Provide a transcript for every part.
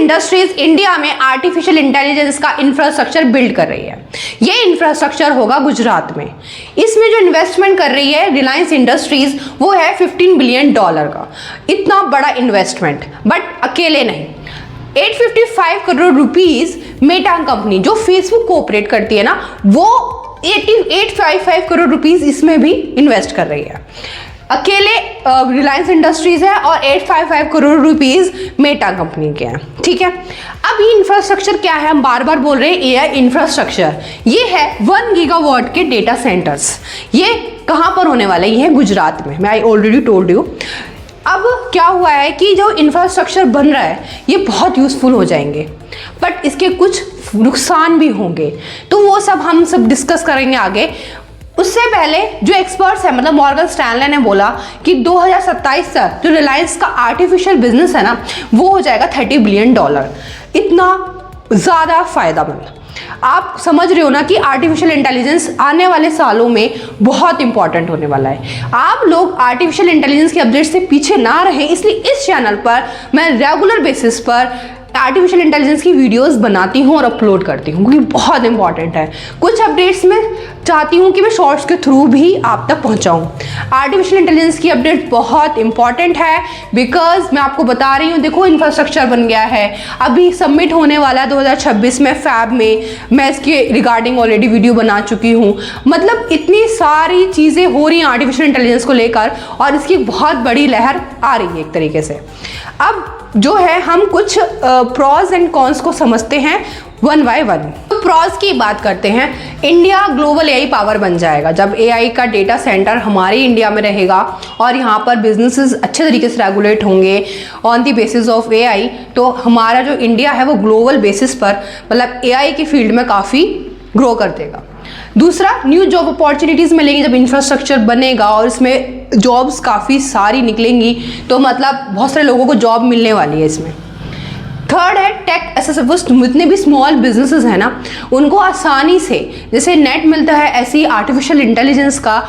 Industries India में artificial intelligence का infrastructure build कर रही है। ये इंफ्रास्ट्रक्चर होगा गुजरात में। इसमें जो इन्वेस्टमेंट कर रही है रिलायंस इंडस्ट्रीज वो है $15 बिलियन का। इतना बड़ा इन्वेस्टमेंट, बट अकेले नहीं, 855 करोड़ रुपीस मेटा कंपनी जो फेसबुक को ऑपरेट करती है ना, वो 855 करोड़ रुपीस इसमें भी इन्वेस्ट कर रही है। अकेले रिलायंस इंडस्ट्रीज है और 855 करोड़ रुपीस मेटा कंपनी के हैं। ठीक है, अब ये इंफ्रास्ट्रक्चर क्या है, हम बार बार बोल रहे हैं एआई इंफ्रास्ट्रक्चर। ये है 1 गीगावाट के डेटा सेंटर्स। ये कहाँ पर होने वाला है, ये है गुजरात में। मैं आई ऑलरेडी टोल्ड यू। अब क्या हुआ है कि जो इंफ्रास्ट्रक्चर बन रहा है ये बहुत यूजफुल हो जाएंगे, बट इसके कुछ नुकसान भी होंगे, तो वो सब हम सब डिस्कस करेंगे आगे। उससे पहले जो एक्सपर्ट्स हैं, मतलब मॉर्गन स्टैनले ने बोला कि 2027 तक जो रिलायंस का आर्टिफिशियल बिजनेस है ना, वो हो जाएगा $30 बिलियन। इतना ज़्यादा फायदेमंद। आप समझ रहे हो ना कि आर्टिफिशियल इंटेलिजेंस आने वाले सालों में बहुत इंपॉर्टेंट होने वाला है। आप लोग आर्टिफिशियल इंटेलिजेंस के अपडेट से पीछे ना रहें, इसलिए इस चैनल पर मैं रेगुलर बेसिस पर आर्टिफिशियल इंटेलिजेंस की वीडियोस बनाती हूँ और अपलोड करती हूँ, क्योंकि बहुत इंपॉर्टेंट है। कुछ अपडेट्स मैं चाहती हूँ कि मैं शॉर्ट्स के थ्रू भी आप तक पहुँचाऊँ। आर्टिफिशियल इंटेलिजेंस की अपडेट बहुत इंपॉर्टेंट है, बिकॉज मैं आपको बता रही हूँ, देखो इंफ्रास्ट्रक्चर बन गया है, अभी सबमिट होने वाला है 2026 में फैब में। मैं इसके रिगार्डिंग ऑलरेडी वीडियो बना चुकी हूँ। मतलब इतनी सारी चीज़ें हो रही हैं आर्टिफिशियल इंटेलिजेंस को लेकर, और इसकी बहुत बड़ी लहर आ रही है एक तरीके से। अब जो है हम कुछ प्रॉज एंड कॉन्स को समझते हैं वन बाय वन। तो प्रॉज की बात करते हैं। इंडिया ग्लोबल एआई पावर बन जाएगा जब एआई का डेटा सेंटर हमारे इंडिया में रहेगा और यहाँ पर बिजनेसेस अच्छे तरीके से रेगुलेट होंगे on the basis of AI. तो हमारा जो इंडिया है वो ग्लोबल बेसिस पर, मतलब एआई की फील्ड में काफ़ी ग्रो कर देगा। दूसरा, न्यू जॉब अपॉर्चुनिटीज़ मिलेंगी जब इंफ्रास्ट्रक्चर बनेगा और इसमें जॉब्स काफ़ी सारी निकलेंगी, तो मतलब बहुत सारे लोगों को जॉब मिलने वाली है इसमें। थर्ड है टेक एसेसिबल। जितने भी स्मॉल बिजनेसेस हैं ना, उनको आसानी से, जैसे नेट मिलता है ऐसे ही आर्टिफिशियल इंटेलिजेंस का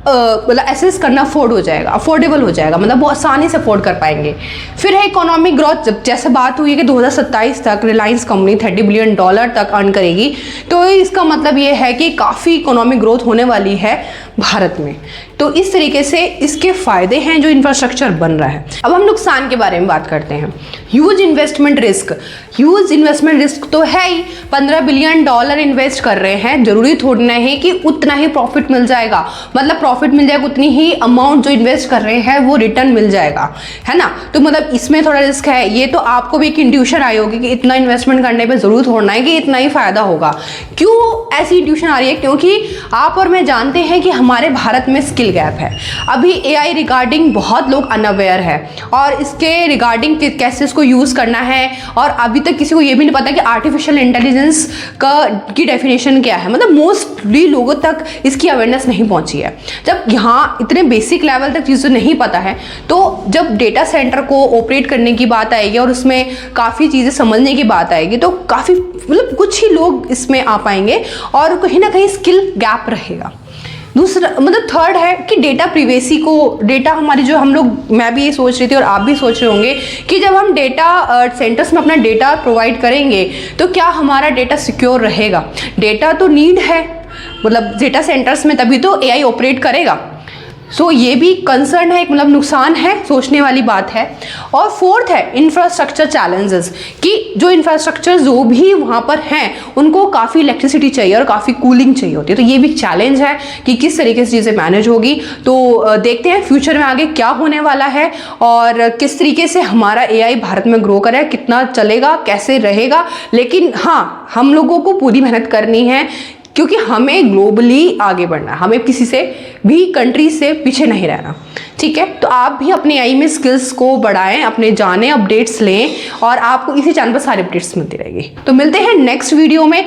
मतलब एसेस करना अफोर्डेबल हो जाएगा, मतलब वो आसानी से अफोर्ड कर पाएंगे। फिर है इकोनॉमिक ग्रोथ। जब जैसे बात हुई है कि 2027 तक रिलायंस कंपनी $30 बिलियन तक अर्न करेगी, तो इसका मतलब ये है कि काफ़ी इकोनॉमिक ग्रोथ होने वाली है भारत में। तो इस तरीके से इसके फायदे हैं जो इंफ्रास्ट्रक्चर बन रहा है। अब हम नुकसान के बारे में बात करते हैं। ह्यूज इन्वेस्टमेंट रिस्क तो है ही। $15 बिलियन इन्वेस्ट कर रहे हैं, जरूरी थोड़ी ना है कि उतना ही प्रॉफिट मिल जाएगा, मतलब प्रॉफिट मिल जाएगा उतनी ही अमाउंट जो इन्वेस्ट कर रहे हैं वो रिटर्न मिल जाएगा, है ना। तो मतलब इसमें थोड़ा रिस्क है। ये तो आपको भी एक इंट्यूशन आई होगी कि इतना इन्वेस्टमेंट करने पर जरूर थोड़ा है कि इतना ही फायदा होगा। क्यों ऐसी इंट्यूशन आ रही है? क्योंकि आप और मैं जानते हैं कि हमारे भारत में स्किल गैप है। अभी एआई रिगार्डिंग बहुत लोग अनअवेयर है और इसके रिगार्डिंग कैसे इसको यूज़ करना है, और अभी तक किसी को ये भी नहीं पता कि आर्टिफिशियल इंटेलिजेंस की डेफिनेशन क्या है। मतलब मोस्टली लोगों तक इसकी अवेयरनेस नहीं पहुंची है। जब यहाँ इतने बेसिक लेवल तक चीज़ें नहीं पता है, तो जब डेटा सेंटर को ऑपरेट करने की बात आएगी और उसमें काफ़ी चीज़ें समझने की बात आएगी, तो काफ़ी मतलब कुछ ही लोग इसमें आ पाएंगे और कहीं ना कहीं स्किल गैप रहेगा। दूसरा मतलब थर्ड है कि डेटा प्रिवेसी को, डेटा हमारी जो हम लोग, मैं भी ये सोच रही थी और आप भी सोच रहे होंगे कि जब हम डेटा सेंटर्स में अपना डेटा प्रोवाइड करेंगे तो क्या हमारा डेटा सिक्योर रहेगा। डेटा तो नीड है, मतलब डेटा सेंटर्स में तभी तो एआई ऑपरेट करेगा। सो ये भी कंसर्न है, मतलब नुकसान है, सोचने वाली बात है। और फोर्थ है इंफ्रास्ट्रक्चर चैलेंजेस, कि जो इंफ्रास्ट्रक्चर जो भी वहाँ पर हैं उनको काफ़ी इलेक्ट्रिसिटी चाहिए और काफ़ी कूलिंग चाहिए होती है। तो ये भी चैलेंज है कि किस तरीके से चीज़ें मैनेज होगी। तो देखते हैं फ्यूचर में आगे क्या होने वाला है और किस तरीके से हमारा एआई भारत में ग्रो करेगा, कितना चलेगा, कैसे रहेगा। लेकिन हाँ, हम लोगों को पूरी मेहनत करनी है, क्योंकि हमें ग्लोबली आगे बढ़ना है, हमें किसी से भी कंट्री से पीछे नहीं रहना। ठीक है, तो आप भी अपने एआई में स्किल्स को बढ़ाएं, अपने जाने अपडेट्स लें, और आपको इसी चैनल पर सारे अपडेट्स मिलती रहेगी। तो मिलते हैं नेक्स्ट वीडियो में।